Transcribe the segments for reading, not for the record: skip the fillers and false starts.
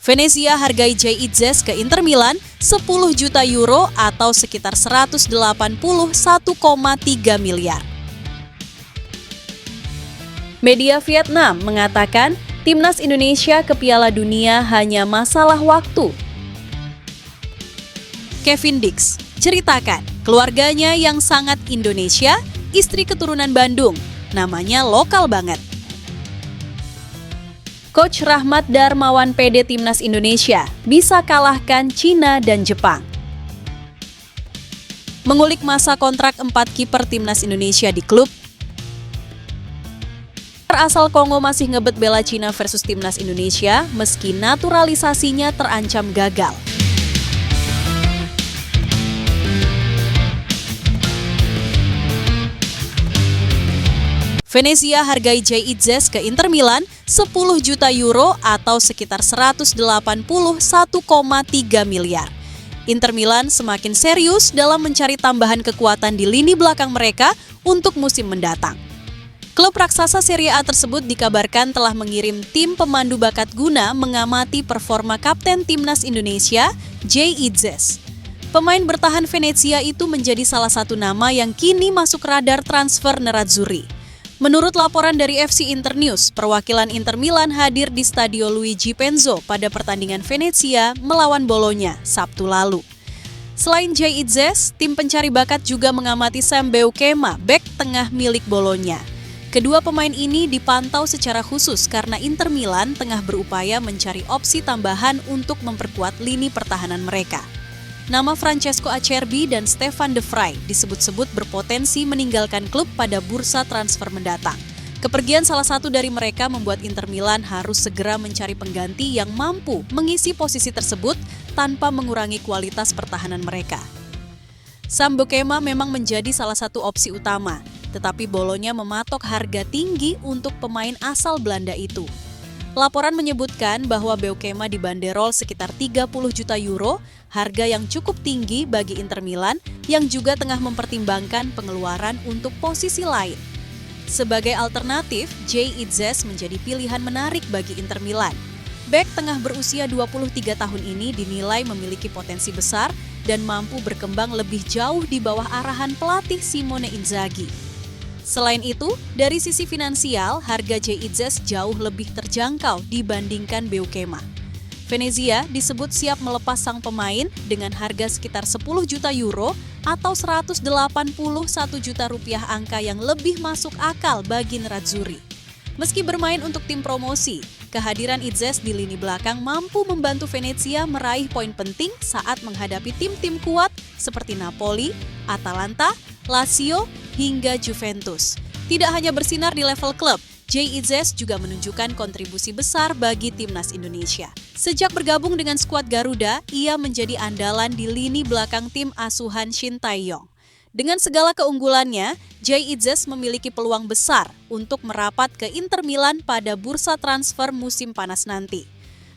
Venezia hargai Jay Itzes ke Inter Milan 10 juta euro atau sekitar 181,3 miliar. Media Vietnam mengatakan timnas Indonesia ke Piala Dunia hanya masalah waktu. Kevin Dix ceritakan keluarganya yang sangat Indonesia, istri keturunan Bandung, namanya lokal banget. Coach Rahmat Darmawan PD Timnas Indonesia bisa kalahkan Cina dan Jepang. Mengulik masa kontrak 4 kiper Timnas Indonesia di klub. Asal Kongo masih ngebet bela Cina versus Timnas Indonesia meski naturalisasinya terancam gagal. Venezia hargai Jay Itzes ke Inter Milan 10 juta euro atau sekitar 181,3 miliar. Inter Milan semakin serius dalam mencari tambahan kekuatan di lini belakang mereka untuk musim mendatang. Klub raksasa Serie A tersebut dikabarkan telah mengirim tim pemandu bakat guna mengamati performa kapten Timnas Indonesia, Jay Itzes. Pemain bertahan Venezia itu menjadi salah satu nama yang kini masuk radar transfer Nerazzurri. Menurut laporan dari FC Internews, perwakilan Inter Milan hadir di Stadio Luigi Penzo pada pertandingan Venezia melawan Bologna Sabtu lalu. Selain Jay Itzes, tim pencari bakat juga mengamati Sam Beukema, bek tengah milik Bologna. Kedua pemain ini dipantau secara khusus karena Inter Milan tengah berupaya mencari opsi tambahan untuk memperkuat lini pertahanan mereka. Nama Francesco Acerbi dan Stefan De Vrij disebut-sebut berpotensi meninggalkan klub pada bursa transfer mendatang. Kepergian salah satu dari mereka membuat Inter Milan harus segera mencari pengganti yang mampu mengisi posisi tersebut tanpa mengurangi kualitas pertahanan mereka. Sam Beukema memang menjadi salah satu opsi utama, tetapi Bologna mematok harga tinggi untuk pemain asal Belanda itu. Laporan menyebutkan bahwa Beukema dibanderol sekitar 30 juta euro, harga yang cukup tinggi bagi Inter Milan yang juga tengah mempertimbangkan pengeluaran untuk posisi lain. Sebagai alternatif, Jay Itzes menjadi pilihan menarik bagi Inter Milan. Bek tengah berusia 23 tahun ini dinilai memiliki potensi besar dan mampu berkembang lebih jauh di bawah arahan pelatih Simone Inzaghi. Selain itu, dari sisi finansial, harga Jay Itzes jauh lebih terjangkau dibandingkan Beukema. Venezia disebut siap melepas sang pemain dengan harga sekitar 10 juta euro atau 181 juta rupiah, angka yang lebih masuk akal bagi Nerazzurri. Meski bermain untuk tim promosi, kehadiran Itzes di lini belakang mampu membantu Venezia meraih poin penting saat menghadapi tim-tim kuat seperti Napoli, Atalanta, Lazio, hingga Juventus. Tidak hanya bersinar di level klub, Jay Itzes juga menunjukkan kontribusi besar bagi Timnas Indonesia. Sejak bergabung dengan skuad Garuda, ia menjadi andalan di lini belakang tim asuhan Shin Tae-yong. Dengan segala keunggulannya, Jay Itzes memiliki peluang besar untuk merapat ke Inter Milan pada bursa transfer musim panas nanti.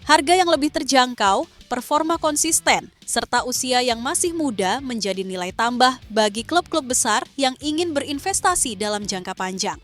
Harga yang lebih terjangkau, performa konsisten, serta usia yang masih muda menjadi nilai tambah bagi klub-klub besar yang ingin berinvestasi dalam jangka panjang.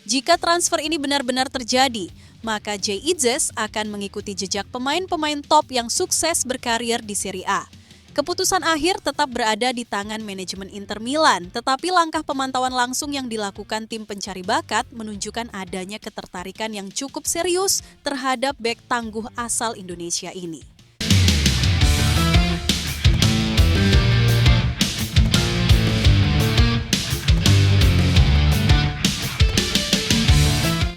Jika transfer ini benar-benar terjadi, maka Jay Itzes akan mengikuti jejak pemain-pemain top yang sukses berkarir di Serie A. Keputusan akhir tetap berada di tangan manajemen Inter Milan, tetapi langkah pemantauan langsung yang dilakukan tim pencari bakat menunjukkan adanya ketertarikan yang cukup serius terhadap bek tangguh asal Indonesia ini.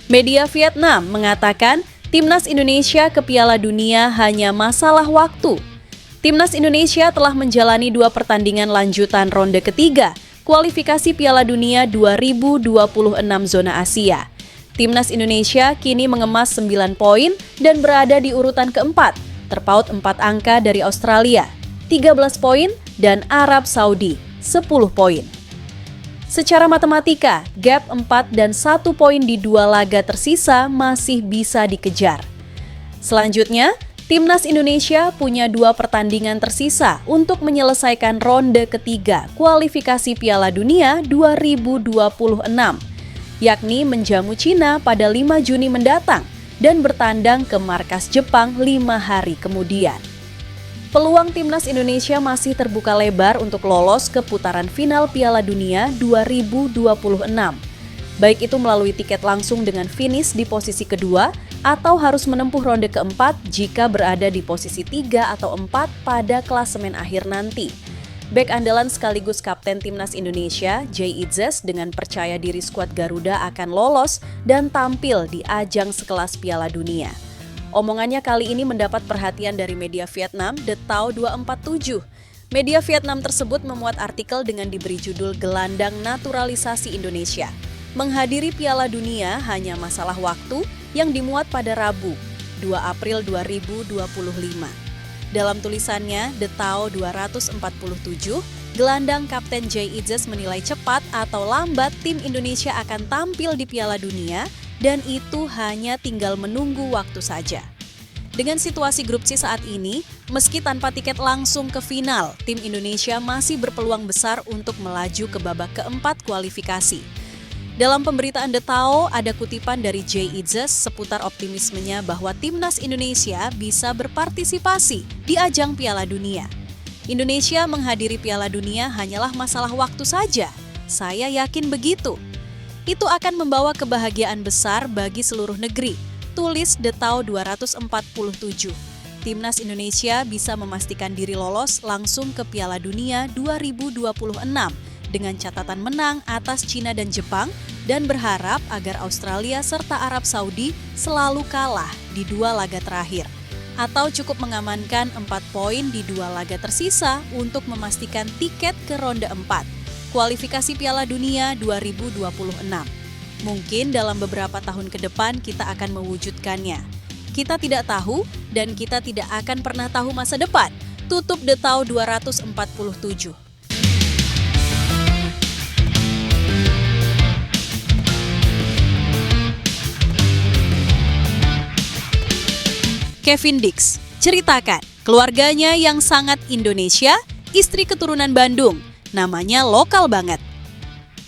Media Vietnam mengatakan Timnas Indonesia ke Piala Dunia hanya masalah waktu. Timnas Indonesia telah menjalani 2 pertandingan lanjutan ronde ketiga kualifikasi Piala Dunia 2026 zona Asia. Timnas Indonesia kini mengemas 9 poin dan berada di urutan keempat, terpaut 4 angka dari Australia, 13 poin, dan Arab Saudi, 10 poin. Secara matematika, gap 4 dan 1 poin di 2 laga tersisa masih bisa dikejar. Selanjutnya, Timnas Indonesia punya 2 pertandingan tersisa untuk menyelesaikan ronde ketiga kualifikasi Piala Dunia 2026, yakni menjamu Cina pada 5 Juni mendatang dan bertandang ke markas Jepang 5 hari kemudian. Peluang timnas Indonesia masih terbuka lebar untuk lolos ke putaran final Piala Dunia 2026. Baik itu melalui tiket langsung dengan finish di posisi kedua atau harus menempuh ronde keempat jika berada di posisi 3 atau 4 pada klasemen akhir nanti. Bek andalan sekaligus kapten timnas Indonesia, Jay Itzes, dengan percaya diri skuad Garuda akan lolos dan tampil di ajang sekelas Piala Dunia. Omongannya kali ini mendapat perhatian dari media Vietnam, The Tao 247. Media Vietnam tersebut memuat artikel dengan diberi judul Gelandang Naturalisasi Indonesia. Menghadiri Piala Dunia hanya masalah waktu yang dimuat pada Rabu, 2 April 2025. Dalam tulisannya, The Tao 247, gelandang Kapten Jay Itzes menilai cepat atau lambat tim Indonesia akan tampil di Piala Dunia dan itu hanya tinggal menunggu waktu saja. Dengan situasi grup C saat ini, meski tanpa tiket langsung ke final, tim Indonesia masih berpeluang besar untuk melaju ke babak keempat kualifikasi. Dalam pemberitaan The Tao, ada kutipan dari Jay Itzes seputar optimismenya bahwa timnas Indonesia bisa berpartisipasi di ajang Piala Dunia. Indonesia menghadiri Piala Dunia hanyalah masalah waktu saja. Saya yakin begitu. Itu akan membawa kebahagiaan besar bagi seluruh negeri, tulis The Tao 247. Timnas Indonesia bisa memastikan diri lolos langsung ke Piala Dunia 2026 dengan catatan menang atas Cina dan Jepang dan berharap agar Australia serta Arab Saudi selalu kalah di 2 laga terakhir atau cukup mengamankan 4 poin di 2 laga tersisa untuk memastikan tiket ke ronde 4 kualifikasi Piala Dunia 2026. Mungkin dalam beberapa tahun ke depan kita akan mewujudkannya. Kita tidak tahu dan kita tidak akan pernah tahu masa depan. Tutup The Tao 247. Kevin Dix, ceritakan keluarganya yang sangat Indonesia, istri keturunan Bandung, namanya lokal banget.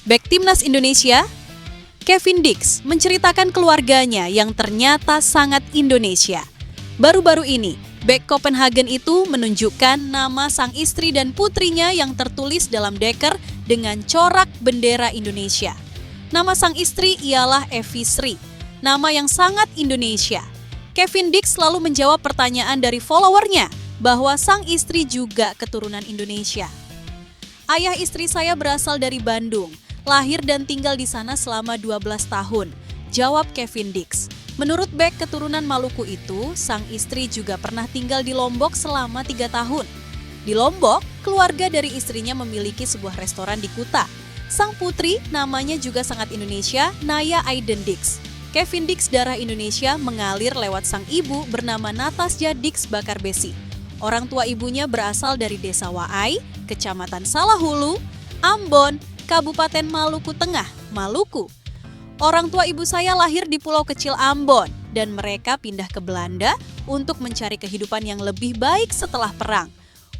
Bek timnas Indonesia, Kevin Dix menceritakan keluarganya yang ternyata sangat Indonesia. Baru-baru ini, bek Copenhagen itu menunjukkan nama sang istri dan putrinya yang tertulis dalam deker dengan corak bendera Indonesia. Nama sang istri ialah Evi Sri, nama yang sangat Indonesia. Kevin Dix selalu menjawab pertanyaan dari followernya bahwa sang istri juga keturunan Indonesia. Ayah istri saya berasal dari Bandung, lahir dan tinggal di sana selama 12 tahun, jawab Kevin Dix. Menurut bek keturunan Maluku itu, sang istri juga pernah tinggal di Lombok selama 3 tahun. Di Lombok, keluarga dari istrinya memiliki sebuah restoran di Kuta. Sang putri namanya juga sangat Indonesia, Naya Aiden Dix. Kevin Dix darah Indonesia mengalir lewat sang ibu bernama Natasja Dix Bakarbesi. Orang tua ibunya berasal dari Desa Waai, Kecamatan Salahulu, Ambon, Kabupaten Maluku Tengah, Maluku. Orang tua ibu saya lahir di pulau kecil Ambon dan mereka pindah ke Belanda untuk mencari kehidupan yang lebih baik setelah perang.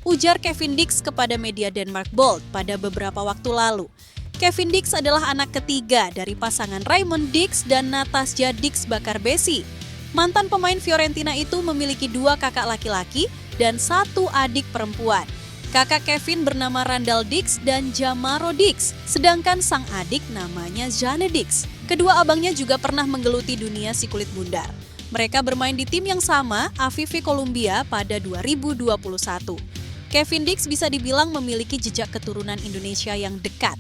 Ujar Kevin Dix kepada media Denmark Bold pada beberapa waktu lalu. Kevin Dix adalah anak ketiga dari pasangan Raymond Dix dan Natasja Dix Bakarbesi. Mantan pemain Fiorentina itu memiliki 2 kakak laki-laki dan 1 adik perempuan. Kakak Kevin bernama Randall Dix dan Jamaro Dix, sedangkan sang adik namanya Jane Dix. Kedua abangnya juga pernah menggeluti dunia si kulit bundar. Mereka bermain di tim yang sama, AVV Columbia, pada 2021. Kevin Dix bisa dibilang memiliki jejak keturunan Indonesia yang dekat.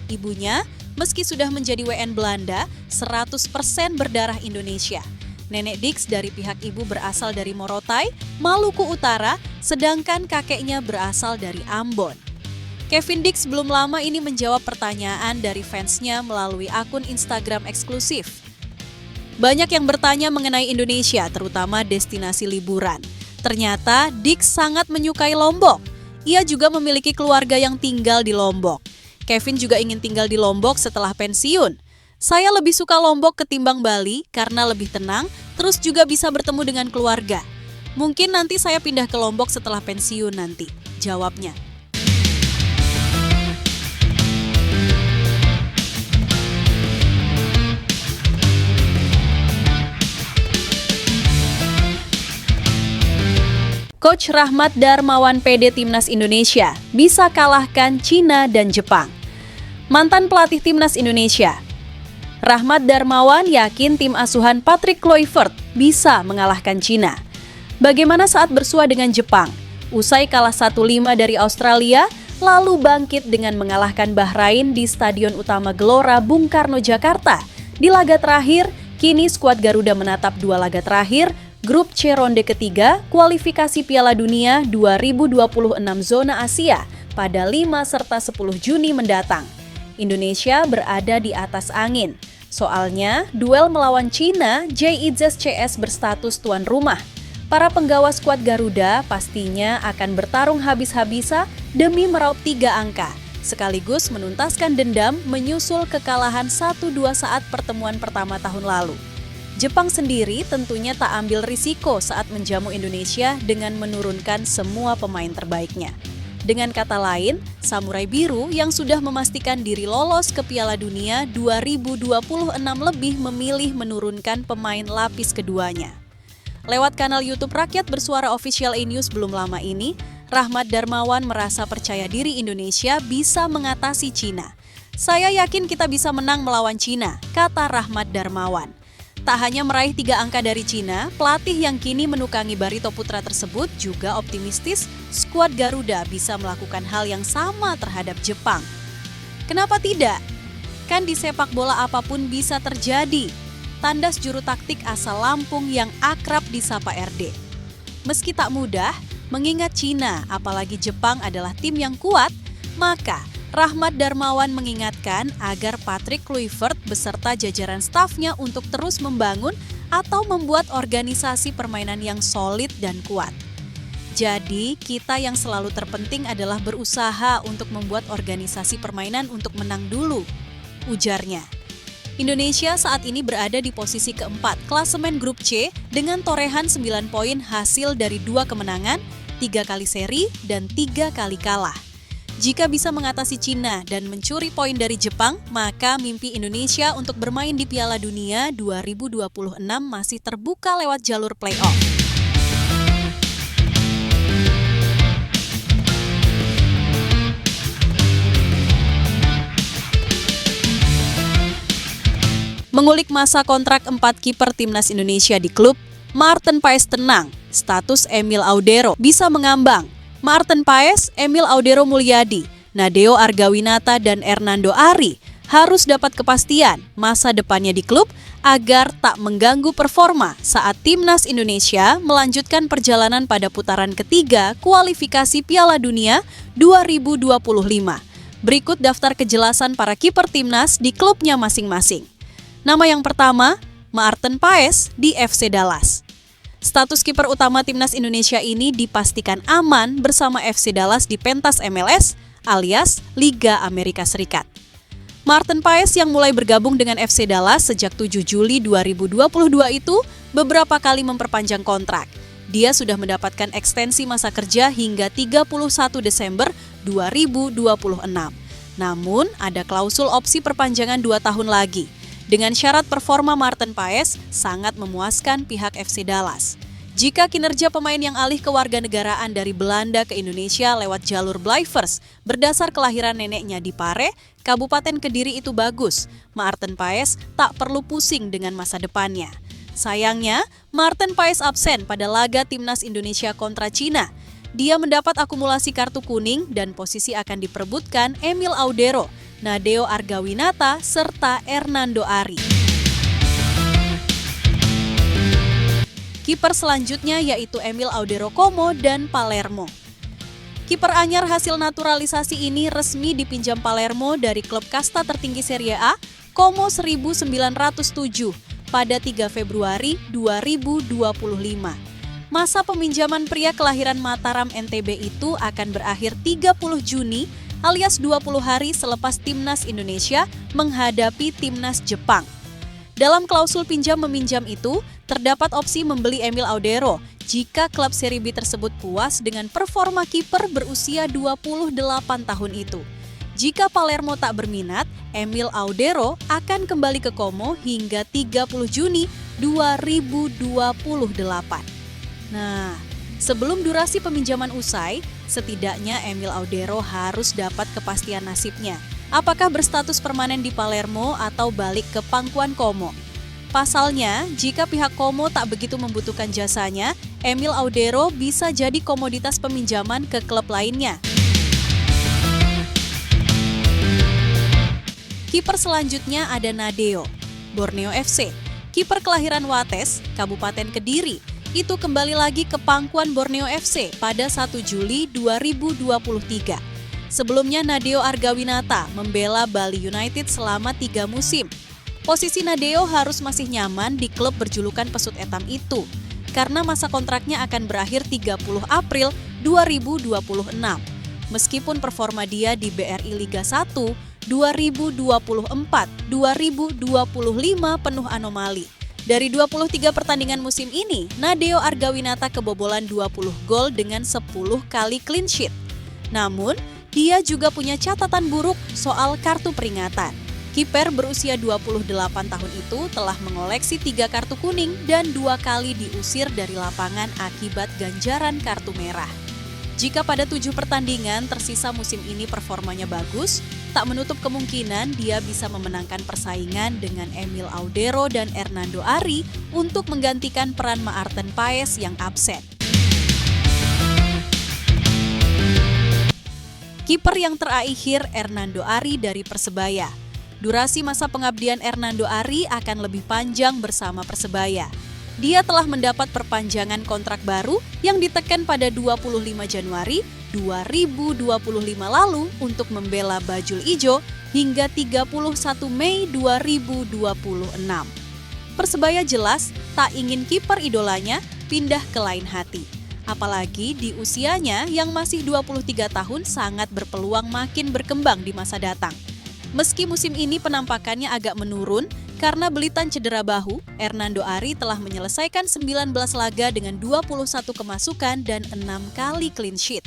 Ibunya, meski sudah menjadi WN Belanda, 100% berdarah Indonesia. Nenek Dix dari pihak ibu berasal dari Morotai, Maluku Utara, sedangkan kakeknya berasal dari Ambon. Kevin Dix belum lama ini menjawab pertanyaan dari fansnya melalui akun Instagram eksklusif. Banyak yang bertanya mengenai Indonesia, terutama destinasi liburan. Ternyata Dix sangat menyukai Lombok. Ia juga memiliki keluarga yang tinggal di Lombok. Kevin juga ingin tinggal di Lombok setelah pensiun. Saya lebih suka Lombok ketimbang Bali karena lebih tenang, terus juga bisa bertemu dengan keluarga. Mungkin nanti saya pindah ke Lombok setelah pensiun nanti, jawabnya. Coach Rahmat Darmawan PD Timnas Indonesia bisa kalahkan Cina dan Jepang. Mantan pelatih Timnas Indonesia Rahmat Darmawan yakin tim asuhan Patrick Kluivert bisa mengalahkan Cina. Bagaimana saat bersua dengan Jepang? Usai kalah 1-5 dari Australia, lalu bangkit dengan mengalahkan Bahrain di Stadion Utama Gelora Bung Karno, Jakarta. Di laga terakhir, kini skuad Garuda menatap 2 laga terakhir, Grup C ronde ketiga, kualifikasi Piala Dunia 2026 zona Asia pada 5 serta 10 Juni mendatang. Indonesia berada di atas angin. Soalnya, duel melawan Cina, JIZS berstatus tuan rumah. Para penggawa skuad Garuda pastinya akan bertarung habis-habisan demi meraup 3 angka, sekaligus menuntaskan dendam menyusul kekalahan 1-2 saat pertemuan pertama tahun lalu. Jepang sendiri tentunya tak ambil risiko saat menjamu Indonesia dengan menurunkan semua pemain terbaiknya. Dengan kata lain, Samurai Biru yang sudah memastikan diri lolos ke Piala Dunia 2026 lebih memilih menurunkan pemain lapis keduanya. Lewat kanal YouTube Rakyat Bersuara Official E-News belum lama ini, Rahmat Darmawan merasa percaya diri Indonesia bisa mengatasi Cina. Saya yakin kita bisa menang melawan Cina, kata Rahmat Darmawan. Tak hanya meraih 3 angka dari Cina, pelatih yang kini menukangi Barito Putra tersebut juga optimistis skuad Garuda bisa melakukan hal yang sama terhadap Jepang. Kenapa tidak? Kan di sepak bola apapun bisa terjadi. Tandas juru taktik asal Lampung yang akrab disapa RD. Meski tak mudah, mengingat Cina apalagi Jepang adalah tim yang kuat, maka Rahmat Darmawan mengingatkan agar Patrick Kluivert beserta jajaran stafnya untuk terus membangun atau membuat organisasi permainan yang solid dan kuat. Jadi, kita yang selalu terpenting adalah berusaha untuk membuat organisasi permainan untuk menang dulu, ujarnya. Indonesia saat ini berada di posisi keempat klasemen grup C dengan torehan 9 poin hasil dari 2 kemenangan, 3 kali seri, dan 3 kali kalah. Jika bisa mengatasi Cina dan mencuri poin dari Jepang, maka mimpi Indonesia untuk bermain di Piala Dunia 2026 masih terbuka lewat jalur play-off. Mengulik masa kontrak 4 kiper Timnas Indonesia di klub, Maarten Paes tenang, status Emil Audero bisa mengambang. Maarten Paes, Emil Audero Mulyadi, Nadeo Argawinata, dan Hernando Ari harus dapat kepastian masa depannya di klub agar tak mengganggu performa saat Timnas Indonesia melanjutkan perjalanan pada putaran ketiga kualifikasi Piala Dunia 2025. Berikut daftar kejelasan para kiper Timnas di klubnya masing-masing. Nama yang pertama, Maarten Paes di FC Dallas. Status kiper utama Timnas Indonesia ini dipastikan aman bersama FC Dallas di pentas MLS alias Liga Amerika Serikat. Maarten Paes yang mulai bergabung dengan FC Dallas sejak 7 Juli 2022 itu beberapa kali memperpanjang kontrak. Dia sudah mendapatkan ekstensi masa kerja hingga 31 Desember 2026. Namun ada klausul opsi perpanjangan 2 tahun lagi. Dengan syarat performa Maarten Paes sangat memuaskan pihak FC Dallas. Jika kinerja pemain yang alih kewarganegaraan dari Belanda ke Indonesia lewat jalur Blijvers berdasar kelahiran neneknya di Pare, Kabupaten Kediri itu bagus, Maarten Paes tak perlu pusing dengan masa depannya. Sayangnya, Maarten Paes absen pada laga Timnas Indonesia kontra Cina. Dia mendapat akumulasi kartu kuning dan posisi akan diperebutkan Emil Audero, Nadeo Argawinata, serta Hernando Ari. Kiper selanjutnya yaitu Emil Audero Como dan Palermo. Kiper anyar hasil naturalisasi ini resmi dipinjam Palermo dari klub kasta tertinggi Serie A, Como 1907, pada 3 Februari 2025. Masa peminjaman pria kelahiran Mataram NTB itu akan berakhir 30 Juni alias 20 hari selepas Timnas Indonesia menghadapi Timnas Jepang. Dalam klausul pinjam-meminjam itu, terdapat opsi membeli Emil Audero jika klub Serie B tersebut puas dengan performa kiper berusia 28 tahun itu. Jika Palermo tak berminat, Emil Audero akan kembali ke Como hingga 30 Juni 2028. Nah, Sebelum durasi peminjaman usai, setidaknya Emil Audero harus dapat kepastian nasibnya. Apakah berstatus permanen di Palermo atau balik ke pangkuan Como? Pasalnya, jika pihak Como tak begitu membutuhkan jasanya, Emil Audero bisa jadi komoditas peminjaman ke klub lainnya. Kiper selanjutnya ada Nadeo, Borneo FC. Kiper kelahiran Wates, Kabupaten Kediri, itu kembali lagi ke pangkuan Borneo FC pada 1 Juli 2023. Sebelumnya Nadeo Argawinata membela Bali United selama 3 musim. Posisi Nadeo harus masih nyaman di klub berjulukan Pesut Etam itu, karena masa kontraknya akan berakhir 30 April 2026. Meskipun performa dia di BRI Liga 1 2024-2025 penuh anomali. Dari 23 pertandingan musim ini, Nadeo Argawinata kebobolan 20 gol dengan 10 kali clean sheet. Namun, dia juga punya catatan buruk soal kartu peringatan. Kiper berusia 28 tahun itu telah mengoleksi 3 kartu kuning dan 2 kali diusir dari lapangan akibat ganjaran kartu merah. Jika pada 7 pertandingan tersisa musim ini performanya bagus, tak menutup kemungkinan dia bisa memenangkan persaingan dengan Emil Audero dan Hernando Ari untuk menggantikan peran Maarten Paes yang absen. Kiper yang terakhir Hernando Ari dari Persebaya. Durasi masa pengabdian Hernando Ari akan lebih panjang bersama Persebaya. Dia telah mendapat perpanjangan kontrak baru yang ditekan pada 25 Januari 2025 lalu untuk membela Bajul Ijo hingga 31 Mei 2026. Persebaya jelas tak ingin kiper idolanya pindah ke lain hati. Apalagi di usianya yang masih 23 tahun sangat berpeluang makin berkembang di masa datang. Meski musim ini penampakannya agak menurun, karena belitan cedera bahu, Hernando Ari telah menyelesaikan 19 laga dengan 21 kemasukan dan 6 kali clean sheet.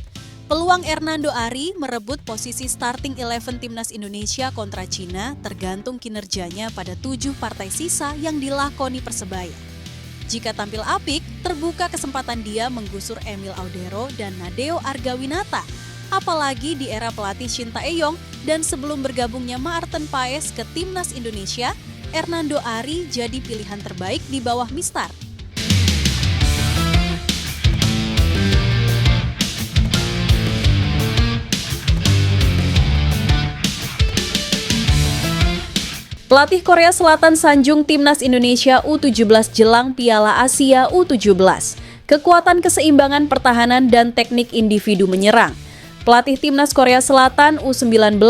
Peluang Hernando Ari merebut posisi starting 11 timnas Indonesia kontra Cina tergantung kinerjanya pada 7 partai sisa yang dilakoni Persebaya. Jika tampil apik, terbuka kesempatan dia menggusur Emil Audero dan Nadeo Argawinata. Apalagi di era pelatih Shin Tae-yong dan sebelum bergabungnya Maarten Paes ke timnas Indonesia, Hernando Ari jadi pilihan terbaik di bawah Mistar. Pelatih Korea Selatan sanjung timnas Indonesia U17 jelang Piala Asia U17. Kekuatan keseimbangan pertahanan dan teknik individu menyerang. Pelatih timnas Korea Selatan U19,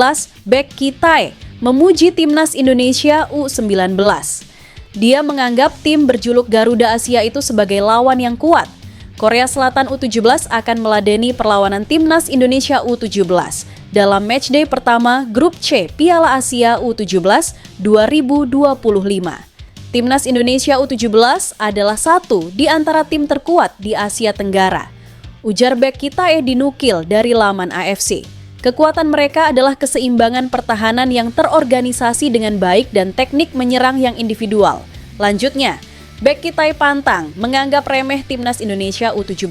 Baek Ki-tae, memuji timnas Indonesia U19. Dia menganggap tim berjuluk Garuda Asia itu sebagai lawan yang kuat. Korea Selatan U17 akan meladeni perlawanan timnas Indonesia U17 dalam matchday pertama Grup C Piala Asia U17 2025. Timnas Indonesia U17 adalah satu di antara tim terkuat di Asia Tenggara. Ujar Baek Ki-tae dinukil dari laman AFC. Kekuatan mereka adalah keseimbangan pertahanan yang terorganisasi dengan baik dan teknik menyerang yang individual. Lanjutnya, Baek Ki-tae pantang menganggap remeh timnas Indonesia U17.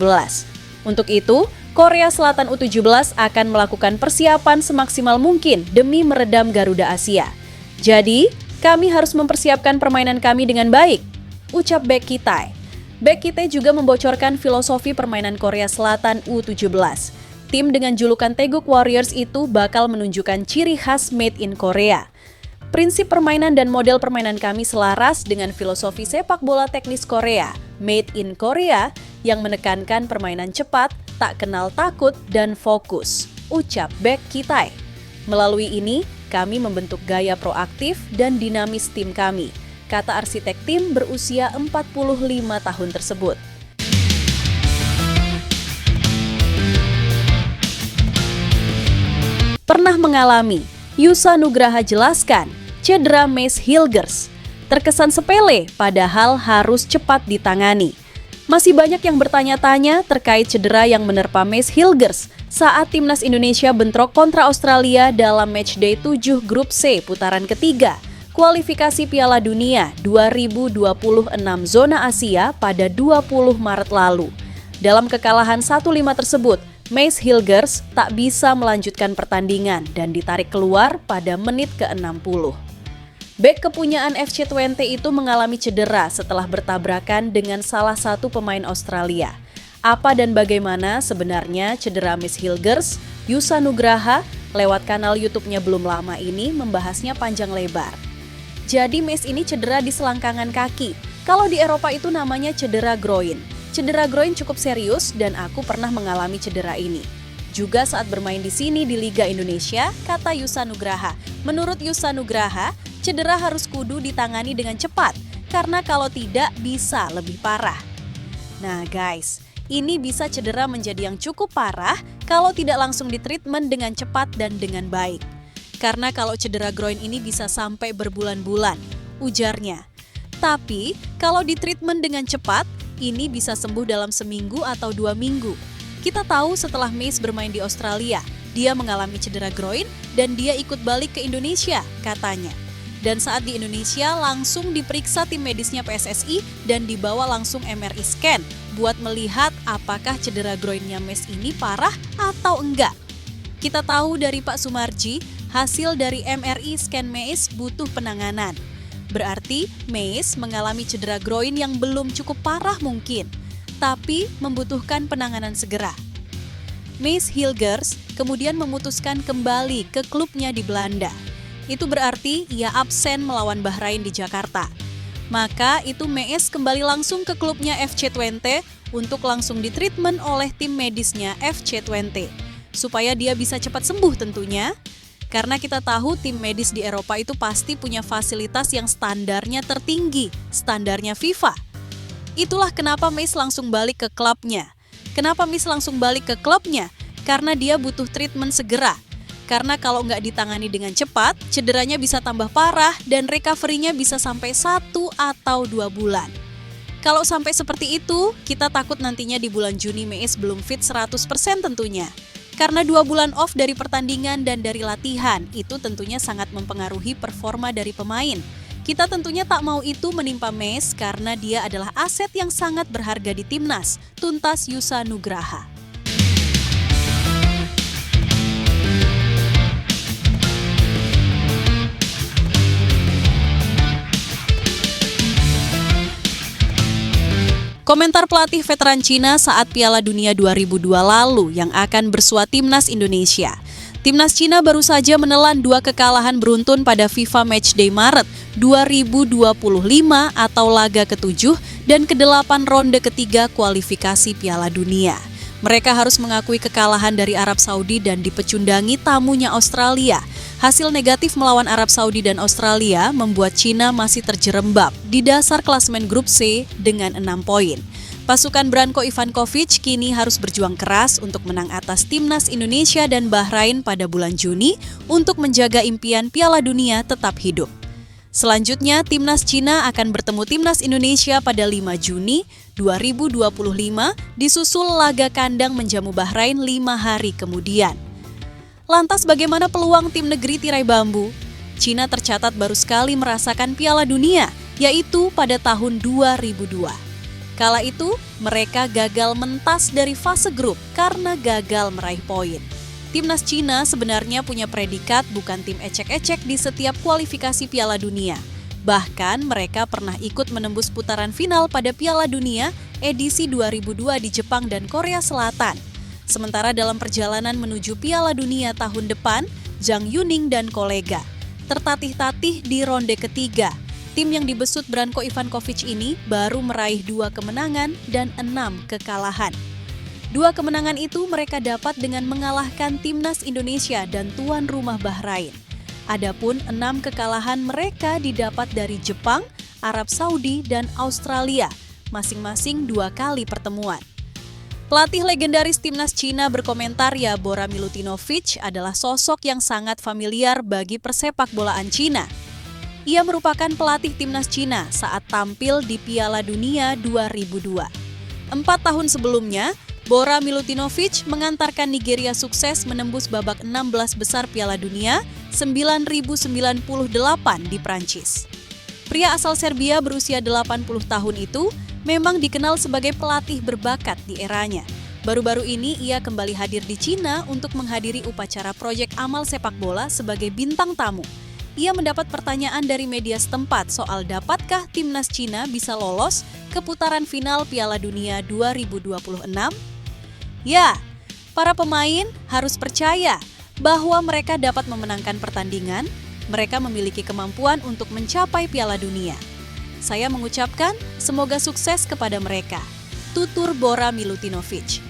Untuk itu, Korea Selatan U17 akan melakukan persiapan semaksimal mungkin demi meredam Garuda Asia. Jadi, kami harus mempersiapkan permainan kami dengan baik, ucap Baek Ki-tae. Baek Ki-tae juga membocorkan filosofi permainan Korea Selatan U17. Tim dengan julukan Taeguk Warriors itu bakal menunjukkan ciri khas made in Korea. Prinsip permainan dan model permainan kami selaras dengan filosofi sepak bola teknis Korea, made in Korea, yang menekankan permainan cepat, tak kenal takut, dan fokus, ucap Baek Ki-tae. Melalui ini, kami membentuk gaya proaktif dan dinamis tim kami, kata arsitek tim berusia 45 tahun tersebut. Pernah mengalami, Yusa Nugraha jelaskan, cedera Mace Hilgers. Terkesan sepele, padahal harus cepat ditangani. Masih banyak yang bertanya-tanya terkait cedera yang menerpa Mace Hilgers saat timnas Indonesia bentrok kontra Australia dalam matchday 7 Grup C putaran ketiga, kualifikasi Piala Dunia 2026 zona Asia pada 20 Maret lalu. Dalam kekalahan 1-5 tersebut, Mace Hilgers tak bisa melanjutkan pertandingan dan ditarik keluar pada menit ke-60. Bek kepunyaan FC Twente itu mengalami cedera setelah bertabrakan dengan salah satu pemain Australia. Apa dan bagaimana sebenarnya cedera Mace Hilgers? Yusa Nugraha lewat kanal YouTube-nya belum lama ini membahasnya panjang lebar. Jadi Mace ini cedera di selangkangan kaki. Kalau di Eropa itu namanya cedera groin. Cedera groin cukup serius dan aku pernah mengalami cedera ini. Juga saat bermain di sini di Liga Indonesia, kata Yusa Nugraha. Menurut Yusa Nugraha, cedera harus kudu ditangani dengan cepat, karena kalau tidak bisa lebih parah. Nah guys, ini bisa cedera menjadi yang cukup parah kalau tidak langsung ditreatment dengan cepat dan dengan baik. Karena kalau cedera groin ini bisa sampai berbulan-bulan, ujarnya. Tapi kalau ditreatment dengan cepat, ini bisa sembuh dalam seminggu atau 2 minggu. Kita tahu setelah Mace bermain di Australia, dia mengalami cedera groin dan dia ikut balik ke Indonesia, katanya. Dan saat di Indonesia langsung diperiksa tim medisnya PSSI dan dibawa langsung MRI scan buat melihat apakah cedera groinnya Mace ini parah atau enggak. Kita tahu dari Pak Sumarji, hasil dari MRI scan Mace butuh penanganan. Berarti Mace mengalami cedera groin yang belum cukup parah mungkin, tapi membutuhkan penanganan segera. Mace Hilgers kemudian memutuskan kembali ke klubnya di Belanda. Itu berarti ia absen melawan Bahrain di Jakarta. Maka itu Mace kembali langsung ke klubnya FC Twente untuk langsung ditreatment oleh tim medisnya FC Twente. Supaya dia bisa cepat sembuh tentunya. Karena kita tahu tim medis di Eropa itu pasti punya fasilitas yang standarnya tertinggi, standarnya FIFA. Itulah kenapa Mace langsung balik ke klubnya. Kenapa Mace langsung balik ke klubnya? Karena dia butuh treatment segera. Karena kalau nggak ditangani dengan cepat, cederanya bisa tambah parah dan recovery-nya bisa sampai 1 atau 2 bulan. Kalau sampai seperti itu, kita takut nantinya di bulan Juni Mace belum fit 100% tentunya. Karena 2 bulan off dari pertandingan dan dari latihan, itu tentunya sangat mempengaruhi performa dari pemain. Kita tentunya tak mau itu menimpa Mace karena dia adalah aset yang sangat berharga di timnas, tuntas Yusa Nugraha. Komentar pelatih veteran Cina saat Piala Dunia 2002 lalu yang akan bersua timnas Indonesia. Timnas Cina baru saja menelan 2 kekalahan beruntun pada FIFA Matchday Maret 2025 atau laga ke-7 dan ke-8 ronde ketiga kualifikasi Piala Dunia. Mereka harus mengakui kekalahan dari Arab Saudi dan dipecundangi tamunya Australia. Hasil negatif melawan Arab Saudi dan Australia membuat Cina masih terjerembab di dasar klasemen grup C dengan 6 poin. Pasukan Branko Ivankovic kini harus berjuang keras untuk menang atas timnas Indonesia dan Bahrain pada bulan Juni untuk menjaga impian Piala Dunia tetap hidup. Selanjutnya, timnas Cina akan bertemu timnas Indonesia pada 5 Juni 2025 disusul laga kandang menjamu Bahrain 5 hari kemudian. Lantas bagaimana peluang tim negeri tirai bambu? Cina tercatat baru sekali merasakan Piala Dunia, yaitu pada tahun 2002. Kala itu, mereka gagal mentas dari fase grup karena gagal meraih poin. Timnas Cina sebenarnya punya predikat bukan tim ecek-ecek di setiap kualifikasi Piala Dunia. Bahkan mereka pernah ikut menembus putaran final pada Piala Dunia edisi 2002 di Jepang dan Korea Selatan. Sementara dalam perjalanan menuju Piala Dunia tahun depan, Zhang Yuning dan kolega tertatih-tatih di ronde ketiga. Tim yang dibesut Branko Ivankovic ini baru meraih 2 kemenangan dan 6 kekalahan. 2 kemenangan itu mereka dapat dengan mengalahkan timnas Indonesia dan tuan rumah Bahrain. Adapun 6 kekalahan mereka didapat dari Jepang, Arab Saudi, dan Australia, masing-masing 2 kali pertemuan. Pelatih legendaris timnas Cina berkomentar Bora Milutinovic adalah sosok yang sangat familiar bagi persepak bolaan Cina. Ia merupakan pelatih timnas Cina saat tampil di Piala Dunia 2002. 4 tahun sebelumnya, Bora Milutinovic mengantarkan Nigeria sukses menembus babak 16 besar Piala Dunia 1998 di Prancis. Pria asal Serbia berusia 80 tahun itu memang dikenal sebagai pelatih berbakat di eranya. Baru-baru ini ia kembali hadir di Cina untuk menghadiri upacara proyek amal sepak bola sebagai bintang tamu. Ia mendapat pertanyaan dari media setempat soal dapatkah timnas Cina bisa lolos ke putaran final Piala Dunia 2026? Ya, para pemain harus percaya bahwa mereka dapat memenangkan pertandingan, mereka memiliki kemampuan untuk mencapai Piala Dunia. Saya mengucapkan semoga sukses kepada mereka. Tutur Bora Milutinovic.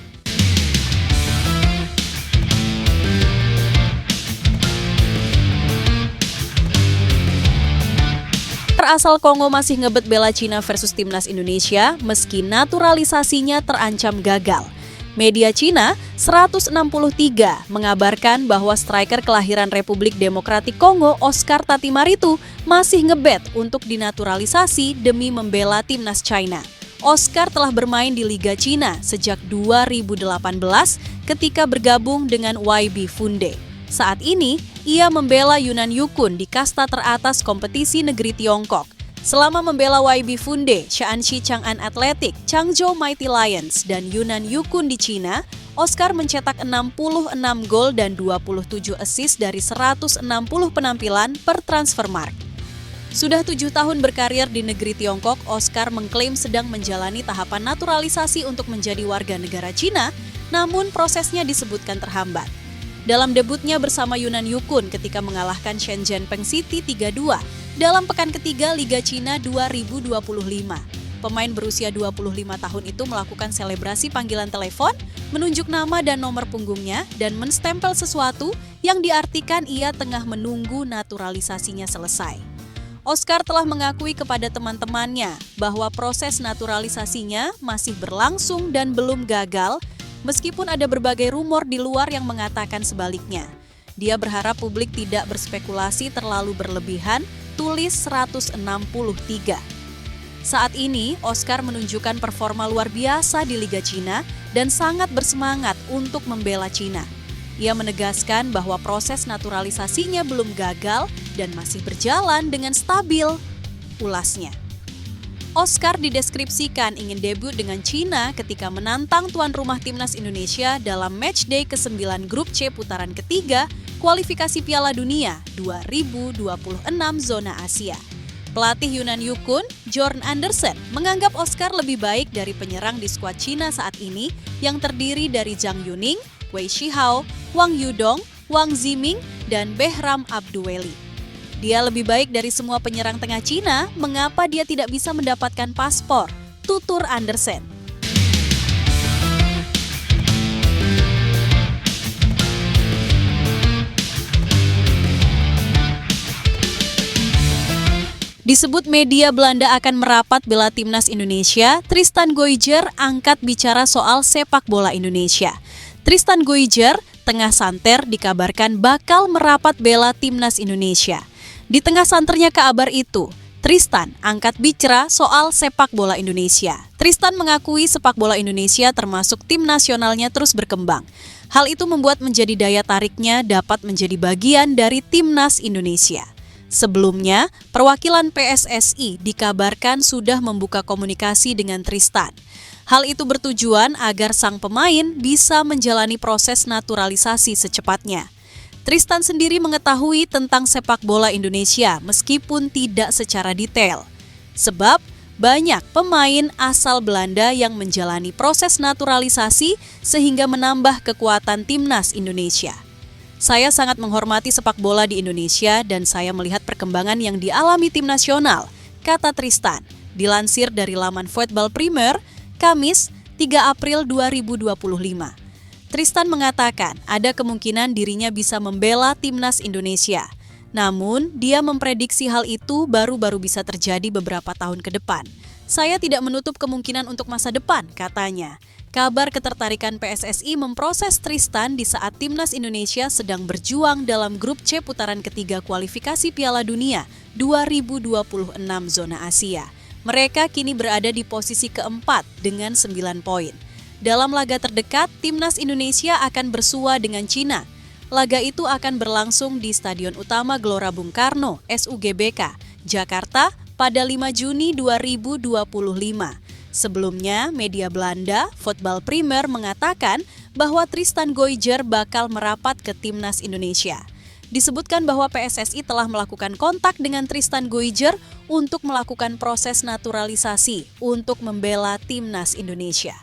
Asal Kongo masih ngebet bela Cina versus timnas Indonesia meski naturalisasinya terancam gagal. Media Cina 163 mengabarkan bahwa striker kelahiran Republik Demokratik Kongo Oscar Tatimar itu masih ngebet untuk dinaturalisasi demi membela timnas China. Oscar telah bermain di Liga Cina sejak 2018 ketika bergabung dengan YB Funde. Saat ini, ia membela Yunnan Yukon di kasta teratas kompetisi negeri Tiongkok. Selama membela YB Funde, Shaanxi Chang'an Athletic, Changzhou Mighty Lions, dan Yunnan Yukon di Cina, Oscar mencetak 66 gol dan 27 assist dari 160 penampilan per Transfermarkt. Sudah 7 tahun berkarir di negeri Tiongkok, Oscar mengklaim sedang menjalani tahapan naturalisasi untuk menjadi warga negara Cina, namun prosesnya disebutkan terhambat. Dalam debutnya bersama Yunnan Yukon ketika mengalahkan Shenzhen Peng City 3-2 dalam pekan ketiga Liga Cina 2025. Pemain berusia 25 tahun itu melakukan selebrasi panggilan telepon, menunjuk nama dan nomor punggungnya, dan menstempel sesuatu yang diartikan ia tengah menunggu naturalisasinya selesai. Oscar telah mengakui kepada teman-temannya bahwa proses naturalisasinya masih berlangsung dan belum gagal, meskipun ada berbagai rumor di luar yang mengatakan sebaliknya. Dia berharap publik tidak berspekulasi terlalu berlebihan, tulis 163. Saat ini, Oscar menunjukkan performa luar biasa di Liga Cina dan sangat bersemangat untuk membela Cina. Ia menegaskan bahwa proses naturalisasinya belum gagal dan masih berjalan dengan stabil, ulasnya. Oscar dideskripsikan ingin debut dengan Cina ketika menantang tuan rumah timnas Indonesia dalam matchday ke-9 Grup C putaran ketiga kualifikasi Piala Dunia 2026 zona Asia. Pelatih Yunnan Yukon, Jorn Andersen, menganggap Oscar lebih baik dari penyerang di skuad Cina saat ini yang terdiri dari Zhang Yuning, Wei Shihao, Wang Yudong, Wang Ziming, dan Behram Abduweli. Dia lebih baik dari semua penyerang tengah Cina, mengapa dia tidak bisa mendapatkan paspor? Tutur Andersen. Disebut media Belanda akan merapat bela timnas Indonesia, Tristan Goijer angkat bicara soal sepak bola Indonesia. Tristan Goijer, tengah santer, dikabarkan bakal merapat bela timnas Indonesia. Di tengah santernya kabar itu, Tristan angkat bicara soal sepak bola Indonesia. Tristan mengakui sepak bola Indonesia termasuk tim nasionalnya terus berkembang. Hal itu membuat menjadi daya tariknya dapat menjadi bagian dari timnas Indonesia. Sebelumnya, perwakilan PSSI dikabarkan sudah membuka komunikasi dengan Tristan. Hal itu bertujuan agar sang pemain bisa menjalani proses naturalisasi secepatnya. Tristan sendiri mengetahui tentang sepak bola Indonesia meskipun tidak secara detail. Sebab banyak pemain asal Belanda yang menjalani proses naturalisasi sehingga menambah kekuatan timnas Indonesia. Saya sangat menghormati sepak bola di Indonesia dan saya melihat perkembangan yang dialami tim nasional, kata Tristan. Dilansir dari laman Voetbal Primer, Kamis 3 April 2025. Tristan mengatakan ada kemungkinan dirinya bisa membela timnas Indonesia. Namun, dia memprediksi hal itu baru-baru bisa terjadi beberapa tahun ke depan. Saya tidak menutup kemungkinan untuk masa depan, katanya. Kabar ketertarikan PSSI memproses Tristan di saat timnas Indonesia sedang berjuang dalam Grup C putaran ketiga kualifikasi Piala Dunia 2026 zona Asia. Mereka kini berada di posisi keempat dengan 9 poin. Dalam laga terdekat, timnas Indonesia akan bersua dengan Cina. Laga itu akan berlangsung di Stadion Utama Gelora Bung Karno, SUGBK, Jakarta pada 5 Juni 2025. Sebelumnya, media Belanda, Voetbal Primer mengatakan bahwa Tristan Goijer bakal merapat ke timnas Indonesia. Disebutkan bahwa PSSI telah melakukan kontak dengan Tristan Goijer untuk melakukan proses naturalisasi untuk membela timnas Indonesia.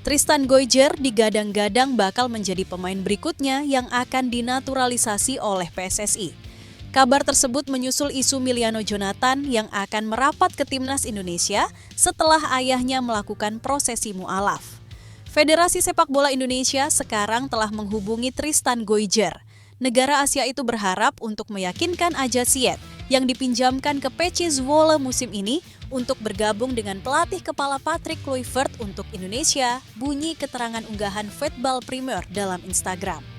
Tristan Goijer digadang-gadang bakal menjadi pemain berikutnya yang akan dinaturalisasi oleh PSSI. Kabar tersebut menyusul isu Miliano Jonathan yang akan merapat ke timnas Indonesia setelah ayahnya melakukan prosesi mu'alaf. Federasi Sepak Bola Indonesia sekarang telah menghubungi Tristan Goijer. Negara Asia itu berharap untuk meyakinkan Ajacsiet yang dipinjamkan ke PC Zwolle musim ini untuk bergabung dengan pelatih kepala Patrick Kluivert untuk Indonesia, bunyi keterangan unggahan Voetbal Primer dalam Instagram.